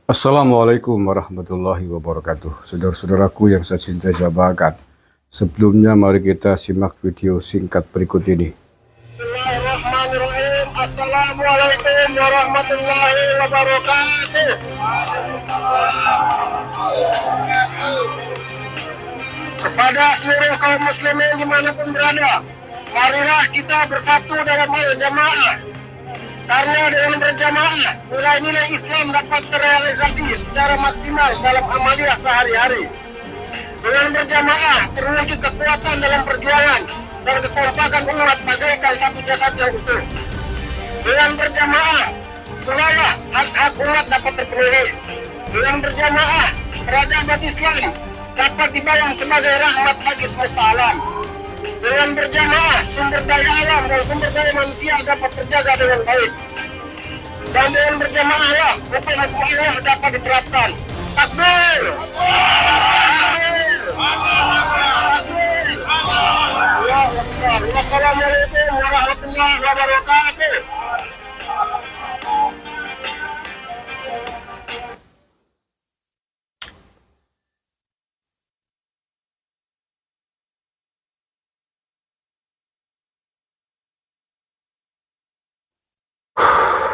Assalamualaikum warahmatullahi wabarakatuh. Saudara-saudaraku yang saya cintai saya banggakan. Sebelumnya mari kita simak video singkat berikut ini. Bismillahirrahmanirrahim. Assalamualaikum warahmatullahi wabarakatuh. Kepada seluruh kaum muslimin dimanapun berada, marilah kita bersatu dalam jamaah. Karena dengan berjamaah, nilai-nilai Islam dapat terrealisasi secara maksimal dalam amaliyah sehari-hari. Dengan berjamaah, terwujud kekuatan dalam perjuangan dan kekompakan umat bagaikan satu jasad yang utuh. Dengan berjamaah, pulalah hak-hak umat dapat terpenuhi. Dengan berjamaah, peradaban Islam dapat dibayang sebagai rahmat bagi semesta alam. Dengan berjamaah, sumber daya alam dan sumber daya manusia dapat terjaga dengan baik. Dan dengan berjamaah lah, hukum-hukum Allah dapat diterapkan. Takbir! Takbir! Wassalamualaikum warahmatullahi wabarakatuh.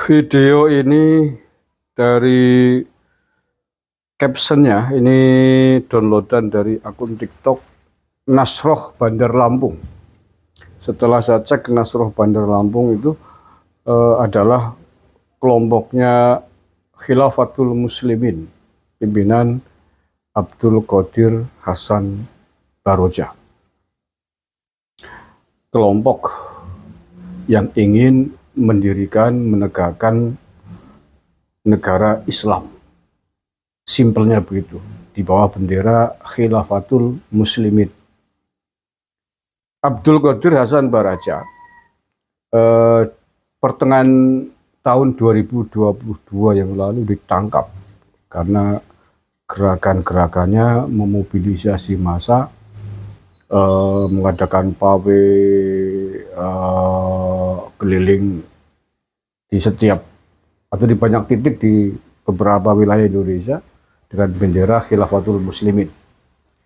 Video ini dari captionnya ini downloadan dari akun TikTok Nasroh Bandar Lampung. Setelah saya cek, Nasroh Bandar Lampung itu adalah kelompoknya Khilafatul Muslimin, pimpinan Abdul Qadir Hasan Baroja. Kelompok yang ingin mendirikan, menegakkan negara Islam. Simpelnya begitu, di bawah bendera Khilafatul Muslimin. Abdul Qadir Hasan Baroja pertengahan tahun 2022 yang lalu ditangkap karena gerakan-gerakannya memobilisasi massa, mengadakan pawai keliling di setiap atau di banyak titik di beberapa wilayah Indonesia dengan bendera Khilafatul Muslimin.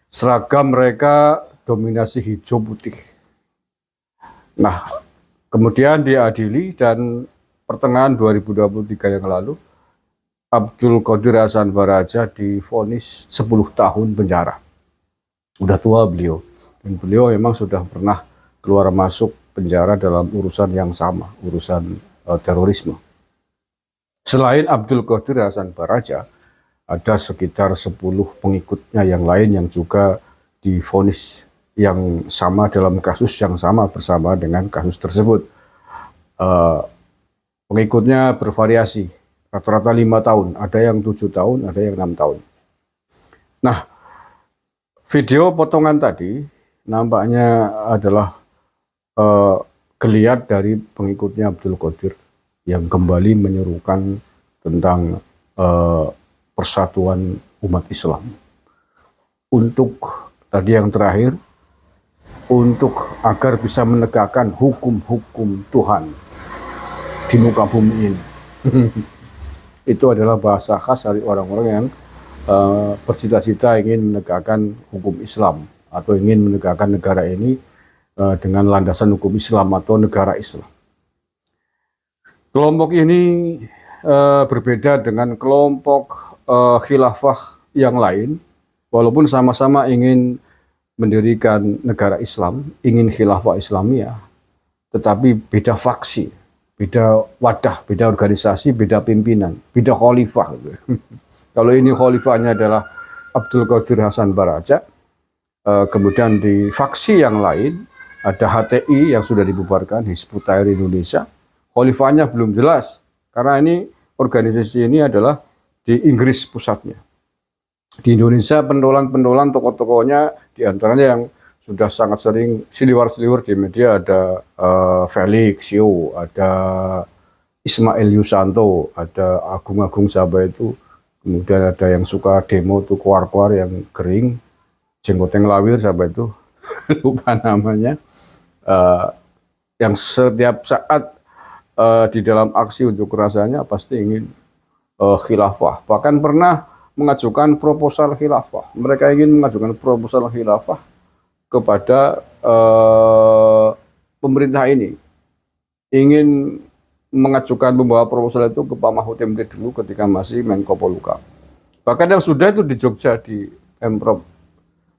Seragam mereka dominasi hijau putih. Nah, kemudian diadili dan pertengahan 2023 yang lalu Abdul Qadir Hasan Baroja divonis 10 tahun penjara. Udah tua beliau, dan beliau memang sudah pernah keluar masuk penjara dalam urusan yang sama, urusan terorisme. Selain Abdul Qadir Hasan Baroja, ada sekitar 10 pengikutnya yang lain yang juga divonis yang sama dalam kasus yang sama bersama dengan kasus tersebut. Pengikutnya bervariasi, rata-rata 5 tahun, ada yang 7 tahun, ada yang 6 tahun. Nah, video potongan tadi nampaknya adalah geliat dari pengikutnya Abdul Qadir yang kembali menyerukan tentang persatuan umat Islam. Untuk tadi yang terakhir, untuk agar bisa menegakkan hukum-hukum Tuhan di muka bumi ini. Itu adalah bahasa khas dari orang-orang yang bercita-cita ingin menegakkan hukum Islam atau ingin menegakkan negara ini dengan landasan hukum Islam atau negara Islam. Kelompok ini berbeda dengan kelompok khilafah yang lain, walaupun sama-sama ingin mendirikan negara Islam, ingin khilafah Islamiyah, tetapi beda faksi, beda wadah, beda organisasi, beda pimpinan, beda khalifah. Kalau ini khalifahnya adalah Abdul Qadir Hasan Baroja, kemudian di faksi yang lain ada HTI yang sudah dibubarkan, Hizbut Tahrir Indonesia, khalifahnya belum jelas, karena ini organisasi ini adalah di Inggris pusatnya. Di Indonesia pentolan-pentolan tokoh-tokohnya diantaranya yang sudah sangat sering seliwar-seliwar di media ada Felix Sio, ada Ismail Yusanto, ada Agung-Agung Sabah itu, kemudian ada yang suka demo tuh kuar-kuar yang kering, jenggoteng lawir Sabah itu, lupa namanya, yang setiap saat di dalam aksi unjuk rasanya pasti ingin khilafah. Bahkan pernah mengajukan proposal khilafah. Mereka ingin mengajukan proposal khilafah kepada pemerintah ini. Ingin mengajukan membawa proposal itu ke Pak Mahfud MD dulu ketika masih Menko Polhukam. Bahkan yang sudah itu di Jogja, di Pemprov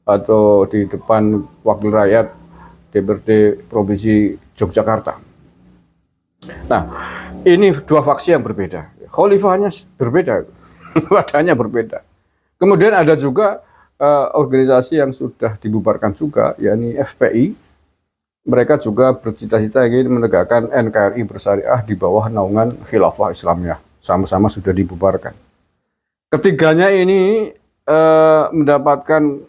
atau di depan Wakil Rakyat DPRD Provinsi Yogyakarta. Nah, ini dua faksi yang berbeda. Khalifahnya berbeda, wadahnya berbeda. Kemudian ada juga organisasi yang sudah dibubarkan juga, yakni FPI. Mereka juga bercita-cita ingin menegakkan NKRI bersyariah di bawah naungan Khilafah Islamiyah. Sama-sama sudah dibubarkan. Ketiganya ini mendapatkan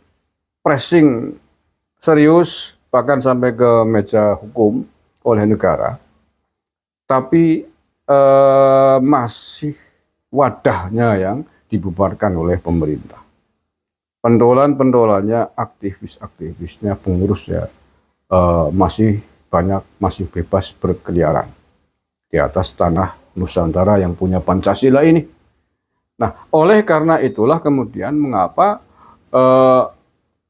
pressing serius, bahkan sampai ke meja hukum oleh negara. Tapi masih wadahnya yang dibubarkan oleh pemerintah. Pentolan-pentolannya, aktivis-aktivisnya, pengurusnya masih banyak, masih bebas berkeliaran di atas tanah Nusantara yang punya Pancasila ini. Nah, oleh karena itulah kemudian mengapa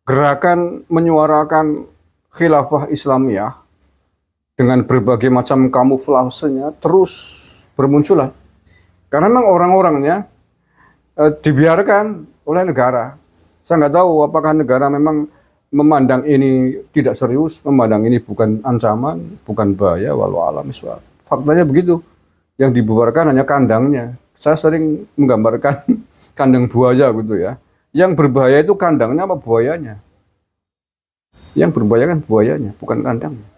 gerakan menyuarakan khilafah Islamiyah dengan berbagai macam kamuflasenya terus bermunculan. Karena memang orang-orangnya dibiarkan oleh negara. Saya nggak tahu apakah negara memang memandang ini tidak serius, memandang ini bukan ancaman, bukan bahaya, walau alam iswa. Faktanya begitu. Yang dibubarkan hanya kandangnya. Saya sering menggambarkan kandang buaya gitu ya. Yang berbahaya itu kandangnya apa buayanya? Yang berbahaya kan buayanya, bukan kandangnya.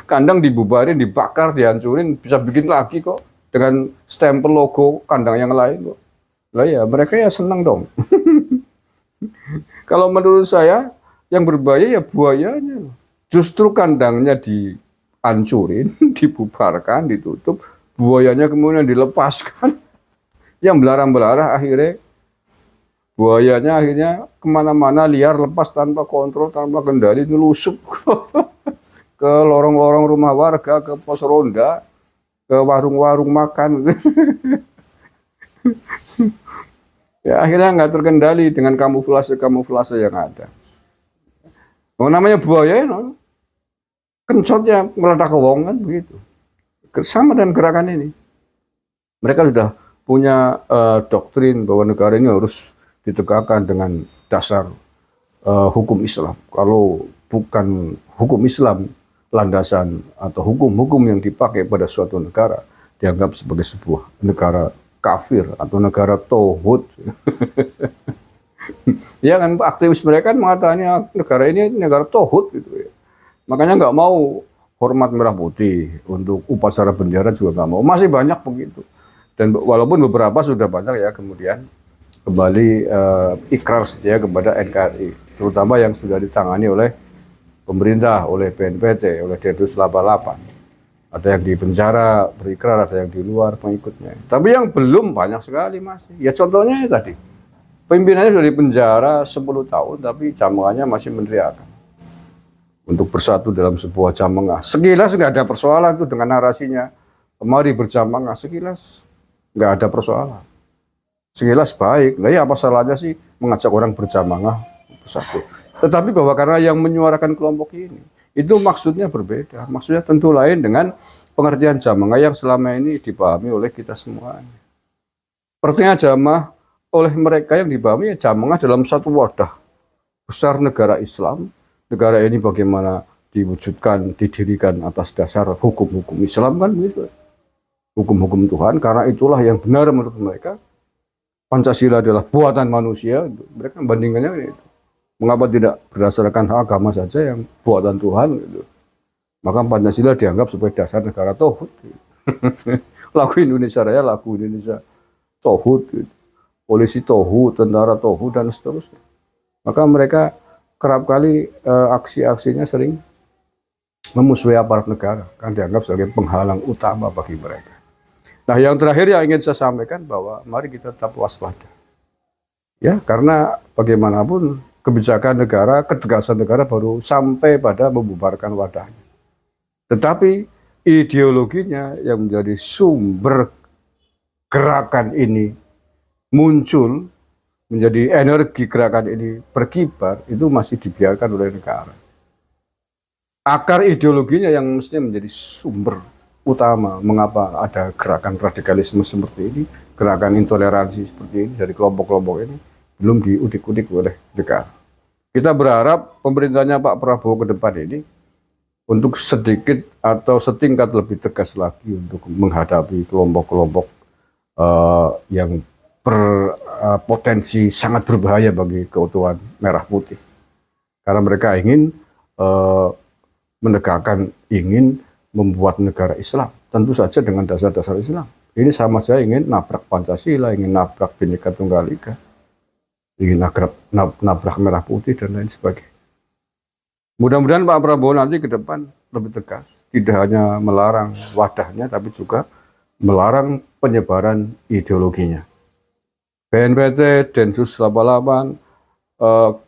Kandang dibubarin, dibakar, dihancurin, bisa bikin lagi kok dengan stempel logo kandang yang lain kok. Lah ya, mereka ya senang dong. Kalau menurut saya yang berbahaya ya buayanya. Justru kandangnya dihancurin, dibubarkan, ditutup, buayanya kemudian dilepaskan. Yang belarang-belarang akhirnya buayanya akhirnya kemana-mana liar, lepas tanpa kontrol, tanpa kendali, nyelusup ke lorong-lorong rumah warga, ke pos ronda, ke warung-warung makan. Ya akhirnya nggak terkendali dengan kamuflase-kamuflase yang ada. Oh, namanya buaya, no? Kencotnya ngeledak ke wong kan begitu. Sama dengan gerakan ini. Mereka sudah punya doktrin bahwa negara ini harus ditegakkan dengan dasar hukum Islam. Kalau bukan hukum Islam, landasan atau hukum-hukum yang dipakai pada suatu negara dianggap sebagai sebuah negara kafir atau negara tauhid. Ya kan, aktivis mereka kan mengatakan negara ini negara tauhid gitu ya. Makanya nggak mau hormat merah putih, untuk upacara bendera juga nggak mau. Masih banyak begitu. Dan walaupun beberapa sudah banyak ya kemudian kembali ikrar setia kepada NKRI, terutama yang sudah ditangani oleh pemerintah, oleh BNPT, oleh Densus 88. Ada yang di penjara berikrar, ada yang di luar pengikutnya. Tapi yang belum banyak sekali masih. Ya contohnya ini tadi. Pimpinannya sudah di penjara 10 tahun, tapi jamaahnya masih meneriakan untuk bersatu dalam sebuah jamaah. Sekilas nggak ada persoalan itu dengan narasinya. Mari berjamaah, sekilas nggak ada persoalan. Sekilas baik. Nah ya apa salahnya sih mengajak orang berjamaah bersatu. Tetapi bahwa karena yang menyuarakan kelompok ini, itu maksudnya berbeda. Maksudnya tentu lain dengan pengertian jamaah yang selama ini dipahami oleh kita semua. Pengertian jamaah oleh mereka yang dipahami ya jamaah dalam satu wadah besar negara Islam. Negara ini bagaimana diwujudkan, didirikan atas dasar hukum-hukum Islam kan begitu. Hukum-hukum Tuhan, karena itulah yang benar menurut mereka. Pancasila adalah buatan manusia. Mereka membandingkannya itu. Mengapa tidak berdasarkan agama saja yang buatan Tuhan gitu. Maka Pancasila dianggap sebagai dasar negara tauhid. Gitu. Lagu Indonesia Raya, lagu Indonesia tauhid gitu. Polisi tauhid, tentara tauhid dan seterusnya. Maka mereka kerap kali aksi-aksinya sering memusuhi aparat negara, kan dianggap sebagai penghalang utama bagi mereka. Nah, yang terakhir yang ingin saya sampaikan bahwa mari kita tetap waspada. Ya, karena bagaimanapun kebijakan negara, ketegasan negara baru sampai pada membubarkan wadahnya. Tetapi ideologinya yang menjadi sumber gerakan ini muncul, menjadi energi gerakan ini berkibar, itu masih dibiarkan oleh negara. Akar ideologinya yang mestinya menjadi sumber utama mengapa ada gerakan radikalisme seperti ini, gerakan intoleransi seperti ini dari kelompok-kelompok ini belum diudik-udik oleh negara. Kita berharap pemerintahnya Pak Prabowo ke depan ini untuk sedikit atau setingkat lebih tegas lagi untuk menghadapi kelompok-kelompok yang berpotensi sangat berbahaya bagi keutuhan merah putih. Karena mereka ingin menegakkan, ingin membuat negara Islam, tentu saja dengan dasar-dasar Islam. Ini sama saja ingin nabrak Pancasila, ingin nabrak Bhinneka Tunggal Ika, ingin nabrak merah putih dan lain sebagainya. Mudah-mudahan Pak Prabowo nanti ke depan lebih tegas, tidak hanya melarang wadahnya, tapi juga melarang penyebaran ideologinya. BNPT, Densus 88,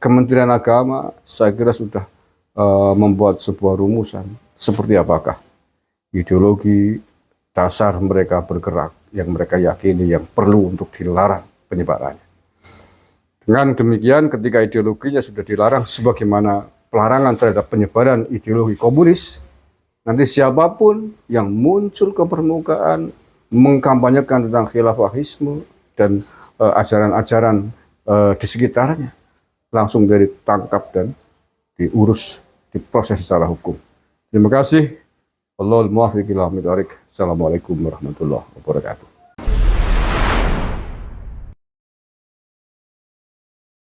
Kementerian Agama, saya kira sudah membuat sebuah rumusan seperti apakah ideologi dasar mereka bergerak yang mereka yakini yang perlu untuk dilarang penyebarannya. Dengan demikian, ketika ideologinya sudah dilarang sebagaimana pelarangan terhadap penyebaran ideologi komunis, nanti siapapun yang muncul ke permukaan mengkampanyekan tentang khilafahisme dan ajaran-ajaran di sekitarnya langsung ditangkap dan diurus, diproses secara hukum. Terima kasih. Wallahul muwaffiq ila aqwamit thoriq. Assalamualaikum warahmatullahi wabarakatuh.